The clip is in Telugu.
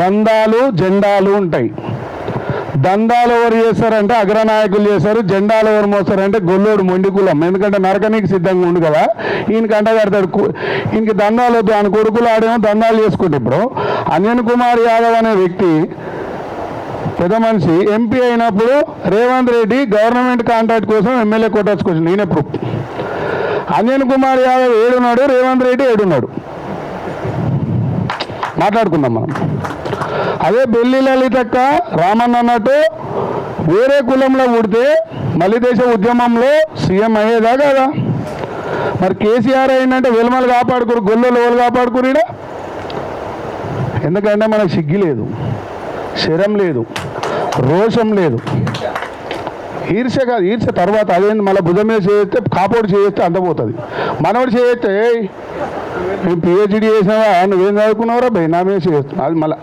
దందాలు జెండాలు ఉంటాయి. దందాలు ఎవరు చేస్తారంటే అగ్రనాయకులు చేస్తారు, జెండాలు ఎవరు మోస్తారంటే గొల్లోడు మొండి కులం. ఎందుకంటే నరకనీకి సిద్ధంగా ఉండు కదా, ఈయనకి అంట కడతాడు. ఈయనకి దందాలు వద్దు, ఆయన కొడుకులు ఆడేమో దందాలు చేసుకుంటే. ఇప్పుడు అంజన్ కుమార్ యాదవ్ అనే వ్యక్తి పెద్ద మనిషి ఎంపీ అయినప్పుడు రేవంత్ రెడ్డి గవర్నమెంట్ కాంట్రాక్ట్ కోసం ఎమ్మెల్యే కొట్టచ్చుకోవచ్చు. నేనే ప్రూఫ్. అంజన్ కుమార్ యాదవ్ ఏడున్నాడు, రేవంత్ రెడ్డి ఏడున్నాడు, మాట్లాడుకుందాం మనం. అదే బెల్లి లలితక్క రామన్న అన్నట్టు వేరే కులంలో పుడితే మళ్ళీ దేశ ఉద్యమంలో సీఎం అయ్యేదా కదా. మరి కేసీఆర్ అయిందంటే వెలుమలు కాపాడుకోరు, గొల్లలు వాళ్ళు కాపాడుకోరు ఈడ. ఎందుకంటే మనకు సిగ్గి లేదు, శరం లేదు, రోషం లేదు. ఈర్ష్య కాదు, ఈర్ష్య తర్వాత అదేంటి మళ్ళీ భుజం మీద చేస్తే కాపోడు చేస్తే అంతపోతుంది. మనోడు చేస్తే నువ్వు పిహెచ్డీ చేసినావా, నువ్వేం చదువుకున్నావురా భయ్, నా మీద చేస్తున్నావు, అది మళ్ళీ